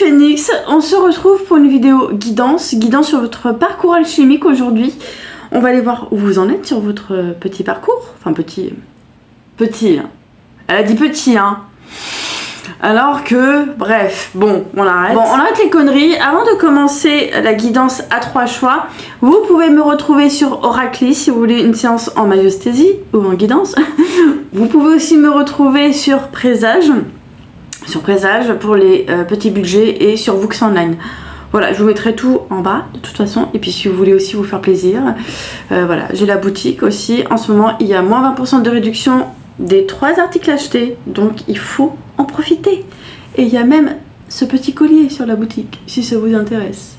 Phoenix, on se retrouve pour une vidéo guidance sur votre parcours alchimique aujourd'hui. On va aller voir où vous en êtes sur votre petit parcours. Enfin petit, elle a dit petit hein. Alors que, bref, bon, on arrête. Bon, on arrête les conneries. Avant de commencer la guidance à 3 choix, vous pouvez me retrouver sur Oracly si vous voulez une séance en maïosthésie ou en guidance. Vous pouvez aussi me retrouver sur Présage. Sur Présage pour les petits budgets et sur Vux Online. Voilà, je vous mettrai tout en bas de toute façon. Et puis si vous voulez aussi vous faire plaisir, voilà, j'ai la boutique aussi. En ce moment, il y a moins 20% de réduction des 3 articles achetés. Donc il faut en profiter. Et il y a même ce petit collier sur la boutique, si ça vous intéresse.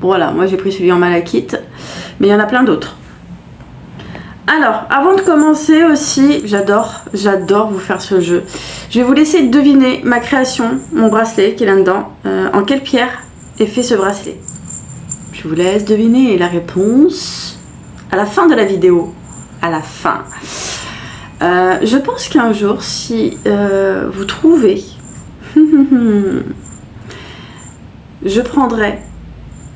Voilà, moi j'ai pris celui en malachite, mais il y en a plein d'autres. Alors, avant de commencer aussi, j'adore vous faire ce jeu. Je vais vous laisser deviner ma création, mon bracelet qui est là-dedans. En quelle pierre est fait ce bracelet? Je vous laisse deviner la réponse à la fin de la vidéo. À la fin. Je pense qu'un jour, si vous trouvez, je prendrai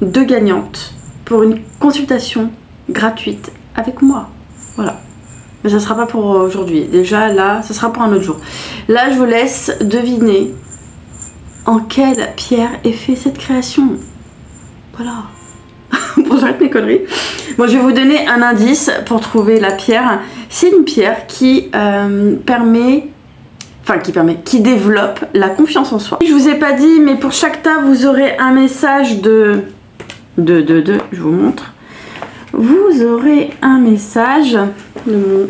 2 gagnantes pour une consultation gratuite avec moi. Voilà, mais ça sera pas pour aujourd'hui. Déjà là, ça sera pour un autre jour. Là, je vous laisse deviner en quelle pierre est fait cette création. Voilà. Bon, j'arrête mes conneries. Bon, je vais vous donner un indice pour trouver la pierre. C'est une pierre qui qui développe la confiance en soi. Je vous ai pas dit, mais pour chaque tas, vous aurez un message je vous montre. Vous aurez un message de mon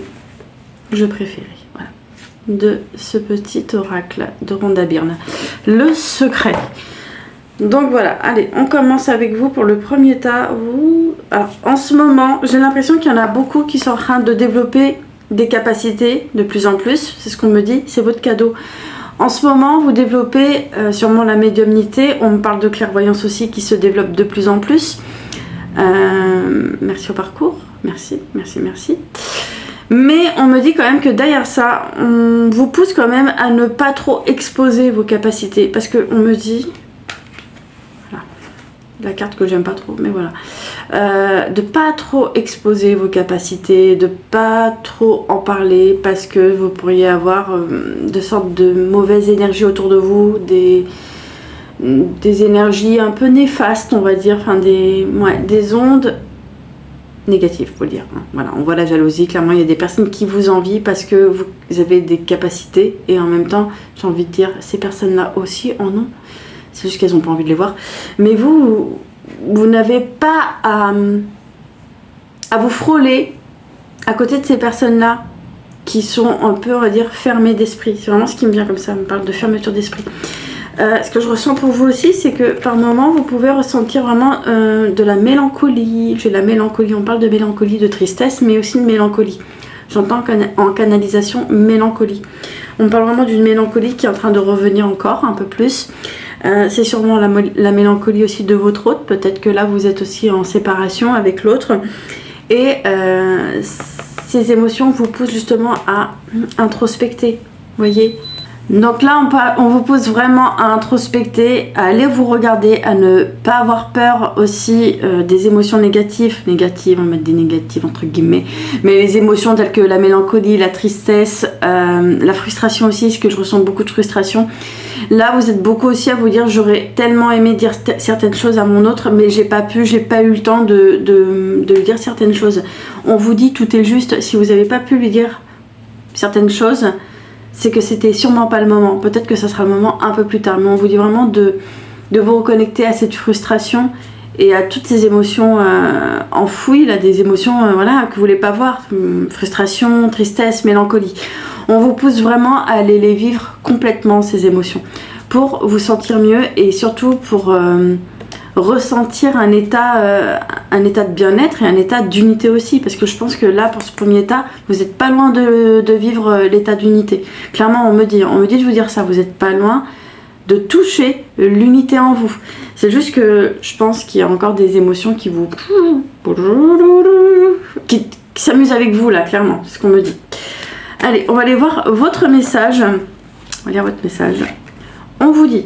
jeu préféré, voilà, de ce petit oracle de Rhonda Byrne, le secret. Donc voilà, allez, on commence avec vous pour le premier tas. Alors, en ce moment, j'ai l'impression qu'il y en a beaucoup qui sont en train de développer des capacités de plus en plus. C'est ce qu'on me dit, c'est votre cadeau. En ce moment, vous développez sûrement la médiumnité. On me parle de clairvoyance aussi qui se développe de plus en plus. Merci au parcours, merci. Mais on me dit quand même que derrière ça, on vous pousse quand même à ne pas trop exposer vos capacités. Parce qu'on me dit, voilà, la carte que j'aime pas trop, mais voilà, de pas trop exposer vos capacités, de pas trop en parler parce que vous pourriez avoir de sortes de mauvaises énergies autour de vous, des énergies un peu néfastes, on va dire, enfin des ondes négatives, faut le dire. Voilà, on voit la jalousie, clairement il y a des personnes qui vous envient parce que vous avez des capacités et en même temps, j'ai envie de dire, ces personnes-là aussi en ont. C'est juste qu'elles n'ont pas envie de les voir. Mais vous n'avez pas à vous frôler à côté de ces personnes-là qui sont un peu, on va dire, fermées d'esprit. C'est vraiment ce qui me vient comme ça, on me parle de fermeture d'esprit. Ce que je ressens pour vous aussi, c'est que par moment, vous pouvez ressentir vraiment de la mélancolie. J'ai la mélancolie, on parle de mélancolie, de tristesse, mais aussi de mélancolie. J'entends en canalisation mélancolie. On parle vraiment d'une mélancolie qui est en train de revenir encore un peu plus. C'est sûrement la mélancolie aussi de votre autre. Peut-être que là, vous êtes aussi en séparation avec l'autre. Et ces émotions vous poussent justement à introspecter, vous voyez. Donc là, on vous pousse vraiment à introspecter, à aller vous regarder, à ne pas avoir peur aussi des émotions négatives, on va mettre des négatives entre guillemets, mais les émotions telles que la mélancolie, la tristesse, la frustration aussi, parce que je ressens beaucoup de frustration. Là, vous êtes beaucoup aussi à vous dire, j'aurais tellement aimé dire certaines choses à mon autre, mais j'ai pas eu le temps de lui dire certaines choses. On vous dit, tout est juste, si vous n'avez pas pu lui dire certaines choses, c'est que c'était sûrement pas le moment. Peut-être que ça sera le moment un peu plus tard. Mais on vous dit vraiment de vous reconnecter à cette frustration et à toutes ces émotions enfouies, là, des émotions voilà, que vous voulez pas voir. Frustration, tristesse, mélancolie. On vous pousse vraiment à aller les vivre complètement, ces émotions, pour vous sentir mieux et surtout pour ressentir un état de bien-être et un état d'unité aussi, parce que je pense que là, pour ce premier état, vous n'êtes pas loin de vivre l'état d'unité. Clairement, on me dit de vous dire ça, vous n'êtes pas loin de toucher l'unité en vous. C'est juste que je pense qu'il y a encore des émotions qui s'amusent avec vous là, clairement, c'est ce qu'on me dit. Allez, on va aller voir votre message. On va lire votre message. On vous dit: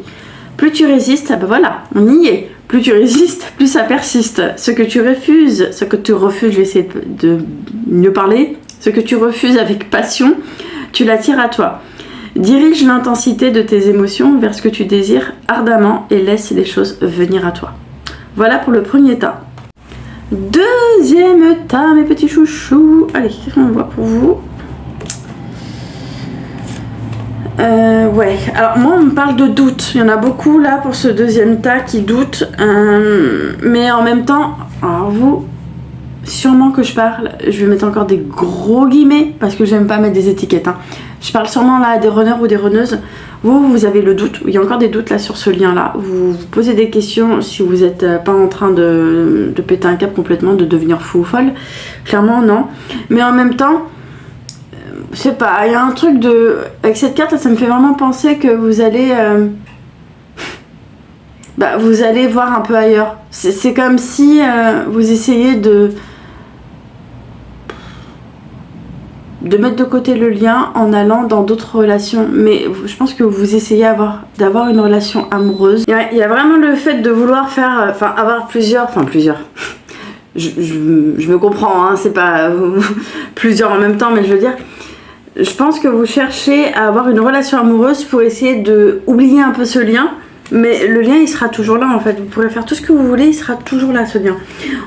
Plus tu résistes, ben voilà, on y est. Plus tu résistes, plus ça persiste. Ce que tu refuses, je vais essayer de mieux parler, ce que tu refuses avec passion, tu l'attires à toi. Dirige l'intensité de tes émotions vers ce que tu désires ardemment et laisse les choses venir à toi. Voilà pour le premier tas. Deuxième tas, mes petits chouchous. Allez, qu'est-ce qu'on voit pour vous? Ouais, alors moi on me parle de doute. Il y en a beaucoup là pour ce deuxième tas qui doutent. Mais en même temps, alors vous, sûrement que je parle, je vais mettre encore des gros guillemets parce que j'aime pas mettre des étiquettes. Hein. Je parle sûrement là à des runners ou des runneuses. Vous avez le doute, il y a encore des doutes là sur ce lien là. Vous vous posez des questions si vous n'êtes pas en train de péter un câble complètement, de devenir fou ou folle. Clairement non. Mais en même temps, je sais pas, il y a un truc de... Avec cette carte, ça me fait vraiment penser que vous allez... vous allez voir un peu ailleurs. C'est comme si vous essayez de mettre de côté le lien en allant dans d'autres relations. Mais je pense que vous essayez d'avoir une relation amoureuse. Il y a vraiment le fait de vouloir faire... avoir plusieurs... je me comprends, hein, c'est pas plusieurs en même temps, mais je veux dire... Je pense que vous cherchez à avoir une relation amoureuse pour essayer de oublier un peu ce lien, mais le lien il sera toujours là en fait. Vous pourrez faire tout ce que vous voulez, il sera toujours là ce lien.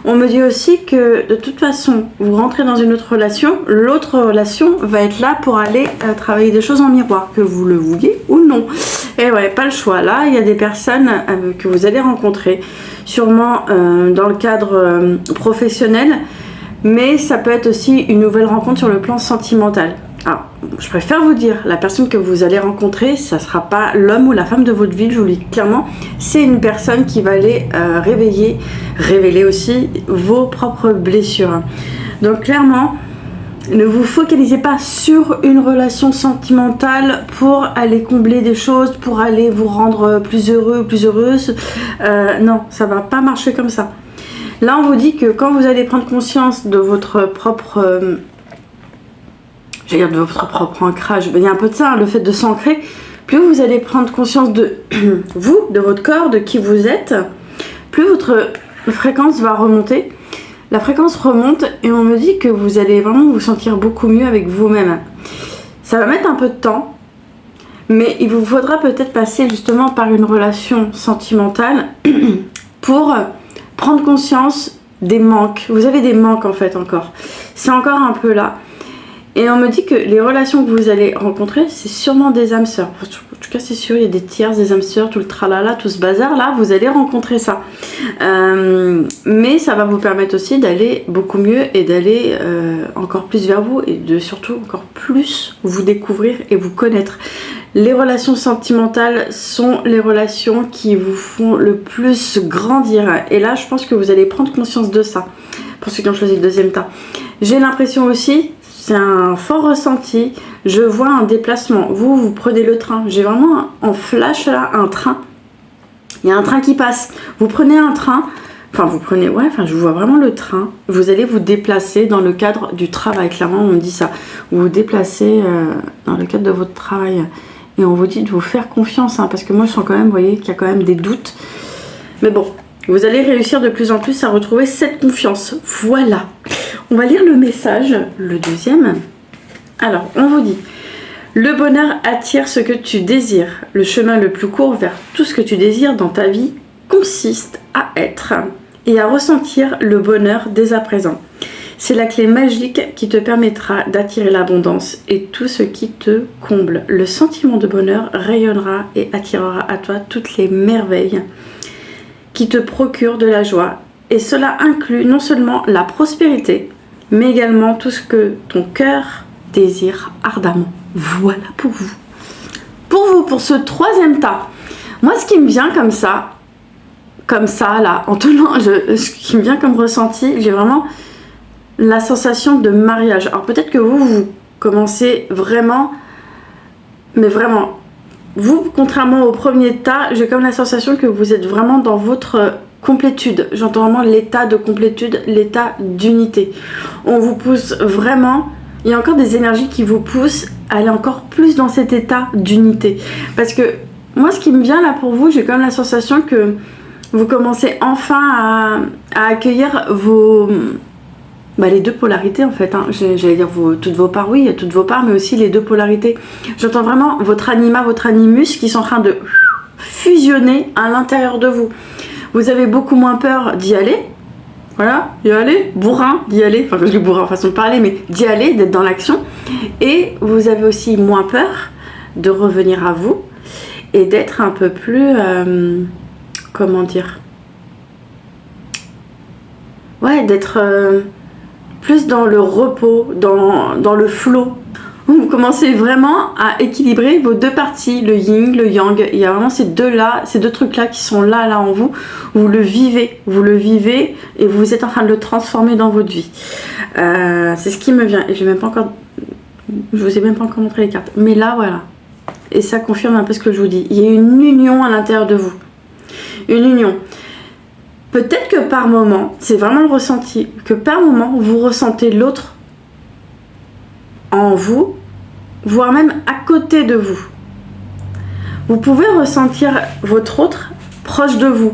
On me dit aussi que de toute façon, vous rentrez dans une autre relation, l'autre relation va être là pour aller travailler des choses en miroir, que vous le vouliez ou non. Et ouais, pas le choix. Là, il y a des personnes que vous allez rencontrer, sûrement dans le cadre professionnel, mais ça peut être aussi une nouvelle rencontre sur le plan sentimental. Alors, je préfère vous dire, la personne que vous allez rencontrer, ça ne sera pas l'homme ou la femme de votre vie, je vous le dis clairement. C'est une personne qui va aller révéler aussi vos propres blessures. Donc clairement, ne vous focalisez pas sur une relation sentimentale pour aller combler des choses, pour aller vous rendre plus heureux, plus heureuse. Non, ça ne va pas marcher comme ça. Là, on vous dit que quand vous allez prendre conscience de votre propre... de votre propre ancrage, il y a un peu de ça, hein, le fait de s'ancrer, plus vous allez prendre conscience de vous, de votre corps, de qui vous êtes, plus votre fréquence va remonter. La fréquence remonte et on me dit que vous allez vraiment vous sentir beaucoup mieux avec vous-même. Ça va mettre un peu de temps, mais il vous faudra peut-être passer justement par une relation sentimentale pour prendre conscience des manques. Vous avez des manques en fait encore. C'est encore un peu là. Et on me dit que les relations que vous allez rencontrer, c'est sûrement des âmes sœurs. En tout cas, c'est sûr, il y a des tierces, des âmes sœurs, tout le tralala, tout ce bazar là, vous allez rencontrer ça. Mais ça va vous permettre aussi d'aller beaucoup mieux et d'aller encore plus vers vous et de surtout encore plus vous découvrir et vous connaître. Les relations sentimentales sont les relations qui vous font le plus grandir. Et là, je pense que vous allez prendre conscience de ça. Pour ceux qui ont choisi le deuxième tas. J'ai l'impression aussi... C'est un fort ressenti. Je vois un déplacement. Vous prenez le train. J'ai vraiment en flash là un train. Il y a un train qui passe. Vous prenez un train. Je vois vraiment le train. Vous allez vous déplacer dans le cadre du travail. Clairement, on me dit ça. Vous vous déplacez dans le cadre de votre travail. Et on vous dit de vous faire confiance. Hein, parce que moi, je sens quand même, vous voyez, qu'il y a quand même des doutes. Mais bon, vous allez réussir de plus en plus à retrouver cette confiance. Voilà. On va lire le message, le deuxième. Alors, on vous dit: le bonheur attire ce que tu désires. Le chemin le plus court vers tout ce que tu désires dans ta vie consiste à être et à ressentir le bonheur dès à présent. C'est la clé magique qui te permettra d'attirer l'abondance et tout ce qui te comble. Le sentiment de bonheur rayonnera et attirera à toi toutes les merveilles qui te procurent de la joie. Et cela inclut non seulement la prospérité, mais également tout ce que ton cœur désire ardemment. Voilà pour vous. Pour vous, pour ce troisième tas. Moi, ce qui me vient comme ça là, en tenant, ce qui me vient comme ressenti, j'ai vraiment la sensation de mariage. Alors peut-être que vous commencez vraiment, mais vraiment, vous, contrairement au premier tas, j'ai comme la sensation que vous êtes vraiment dans votre complétude. J'entends vraiment l'état de complétude, l'état d'unité. On vous pousse vraiment, il y a encore des énergies qui vous poussent à aller encore plus dans cet état d'unité. Parce que moi ce qui me vient là pour vous, j'ai quand même la sensation que vous commencez enfin à accueillir vos... les deux polarités en fait, hein. J'allais dire toutes vos parts, oui, toutes vos parts, mais aussi les deux polarités. J'entends vraiment votre anima, votre animus qui sont en train de fusionner à l'intérieur de vous. Vous avez beaucoup moins peur d'y aller, voilà, d'y aller, bourrin, d'y aller, enfin je dis bourrin en façon de parler, mais d'y aller, d'être dans l'action. Et vous avez aussi moins peur de revenir à vous et d'être un peu plus, comment dire, ouais, d'être plus dans le repos, dans le flow. Vous commencez vraiment à équilibrer vos deux parties, le yin, le yang. Il y a vraiment ces deux trucs-là qui sont là en vous. Vous le vivez et vous êtes en train de le transformer dans votre vie. C'est ce qui me vient. Et je vous ai même pas encore montré les cartes. Mais là, voilà. Et ça confirme un peu ce que je vous dis. Il y a une union à l'intérieur de vous. Une union. Peut-être que par moment, c'est vraiment le ressenti, que par moment, vous ressentez l'autre en vous, voire même à côté de vous. Vous pouvez ressentir votre autre proche de vous.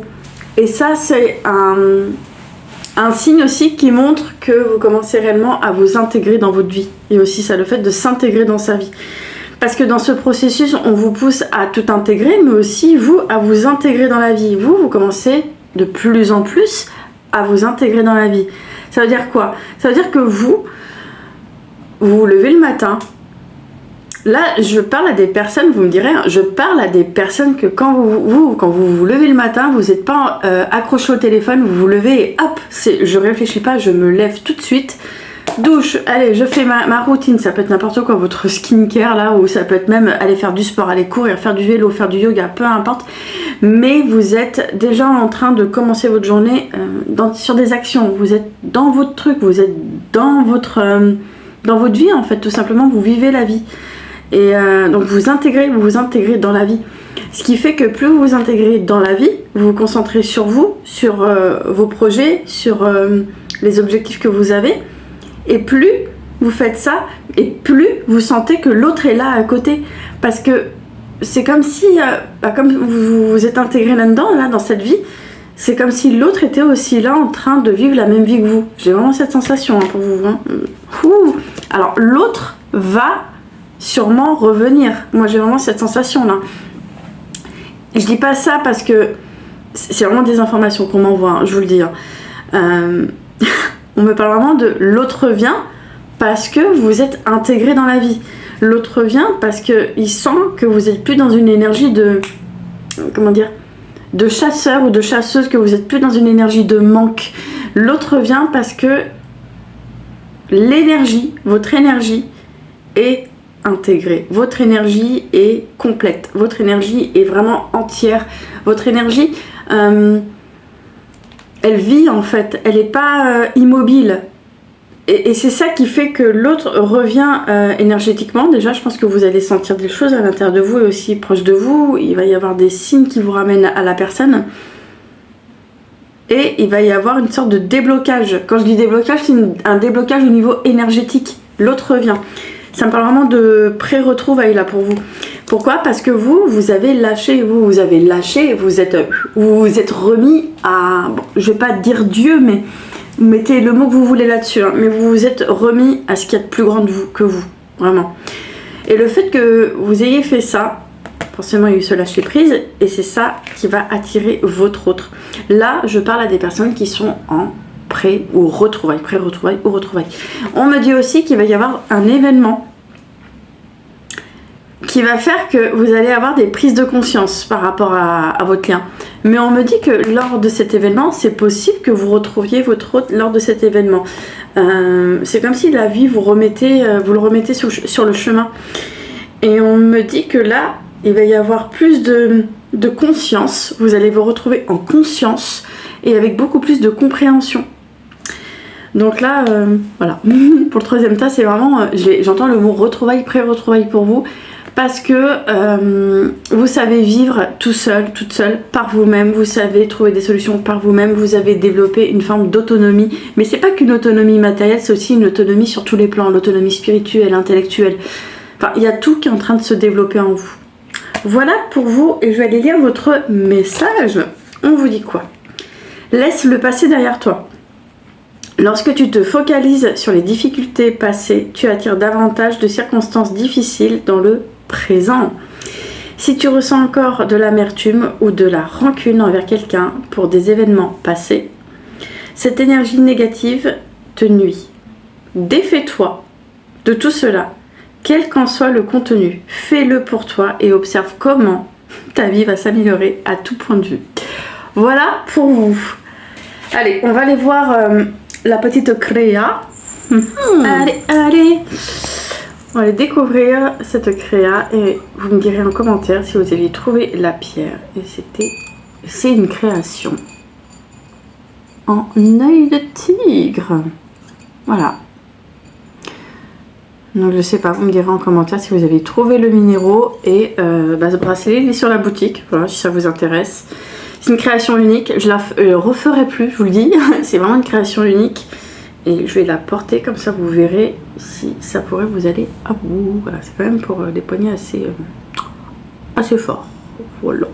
Et ça, c'est un signe aussi qui montre que vous commencez réellement à vous intégrer dans votre vie. Et aussi, ça, le fait de s'intégrer dans sa vie. Parce que dans ce processus, on vous pousse à tout intégrer, mais aussi, vous, à vous intégrer dans la vie. Vous commencez de plus en plus à vous intégrer dans la vie. Ça veut dire quoi? Ça veut dire que vous vous levez le matin. Là, je parle à des personnes, vous me direz, je parle à des personnes que quand vous levez le matin, vous n'êtes pas accroché au téléphone, vous vous levez et hop, je réfléchis pas, je me lève tout de suite. Douche, allez, je fais ma routine, ça peut être n'importe quoi, votre skincare là, ou ça peut être même aller faire du sport, aller courir, faire du vélo, faire du yoga, peu importe. Mais vous êtes déjà en train de commencer votre journée sur des actions, vous êtes dans votre truc, vous êtes dans votre vie en fait, tout simplement, vous vivez la vie. Et donc vous vous intégrez dans la vie. Ce qui fait que plus vous vous intégrez dans la vie, vous vous concentrez sur vous, sur vos projets, sur les objectifs que vous avez. Et plus vous faites ça, et plus vous sentez que l'autre est là à côté. Parce que c'est comme si, comme vous êtes intégré là-dedans, là, dans cette vie, c'est comme si l'autre était aussi là en train de vivre la même vie que vous. J'ai vraiment cette sensation hein, pour vous. Hein. Alors l'autre va sûrement revenir. Moi j'ai vraiment cette sensation là. Et je dis pas ça parce que c'est vraiment des informations qu'on m'envoie, hein, je vous le dis. Hein. On me parle vraiment de l'autre vient parce que vous êtes intégré dans la vie. L'autre vient parce qu'il sent que vous n'êtes plus dans une énergie de... Comment dire ? De chasseur ou de chasseuse, que vous n'êtes plus dans une énergie de manque. L'autre vient parce que l'énergie, votre énergie est intégrée. Votre énergie est complète. Votre énergie est vraiment entière. Votre énergie... elle vit en fait, elle n'est pas immobile. Et c'est ça qui fait que l'autre revient énergétiquement. Déjà, je pense que vous allez sentir des choses à l'intérieur de vous et aussi proche de vous. Il va y avoir des signes qui vous ramènent à la personne. Et il va y avoir une sorte de déblocage. Quand je dis déblocage, c'est un déblocage au niveau énergétique. L'autre revient. Ça me parle vraiment de pré-retrouvailles là pour vous. Pourquoi? Parce que vous avez lâché, vous vous êtes remis à, bon, je vais pas dire Dieu, mais mettez le mot que vous voulez là-dessus, hein, mais vous vous êtes remis à ce qu'il y a de plus grand de vous, que vous, vraiment. Et le fait que vous ayez fait ça, forcément il y a eu ce lâcher prise, et c'est ça qui va attirer votre autre. Là, je parle à des personnes qui sont en pré-retrouvailles ou retrouvailles. On me dit aussi qu'il va y avoir un événement qui va faire que vous allez avoir des prises de conscience par rapport à votre lien. Mais on me dit que lors de cet événement, c'est possible que vous retrouviez votre autre lors de cet événement. C'est comme si la vie vous le remettez sur le chemin. Et on me dit que là, il va y avoir plus de conscience. Vous allez vous retrouver en conscience et avec beaucoup plus de compréhension. Donc là, voilà. Pour le troisième tas, c'est vraiment... j'entends le mot retrouvailles, pré-retrouvailles pour vous. Parce que vous savez vivre tout seul, toute seule, par vous-même, vous savez trouver des solutions par vous-même, vous avez développé une forme d'autonomie, mais c'est pas qu'une autonomie matérielle, c'est aussi une autonomie sur tous les plans, l'autonomie spirituelle, intellectuelle, enfin il y a tout qui est en train de se développer en vous. Voilà pour vous et je vais aller lire votre message. On vous dit quoi? Laisse le passé derrière toi. Lorsque tu te focalises sur les difficultés passées, tu attires davantage de circonstances difficiles dans le présent. Si tu ressens encore de l'amertume ou de la rancune envers quelqu'un pour des événements passés, cette énergie négative te nuit. Défais-toi de tout cela, quel qu'en soit le contenu. Fais-le pour toi et observe comment ta vie va s'améliorer à tout point de vue. Voilà pour vous. Allez, on va aller voir la petite créa. Allez. On va aller découvrir cette créa et vous me direz en commentaire si vous aviez trouvé la pierre. Et c'est une création en œil de tigre. Voilà. Donc je sais pas, vous me direz en commentaire si vous avez trouvé le minéraux et ce bracelet il est sur la boutique. Voilà, si ça vous intéresse. C'est une création unique. Je la referai plus, je vous le dis. C'est vraiment une création unique. Et je vais la porter comme ça, vous verrez si ça pourrait vous aller à bout. Voilà, c'est quand même pour des poignets assez forts. Voilà.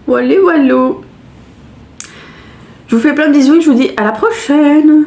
Voilà. Je vous fais plein de bisous et je vous dis à la prochaine.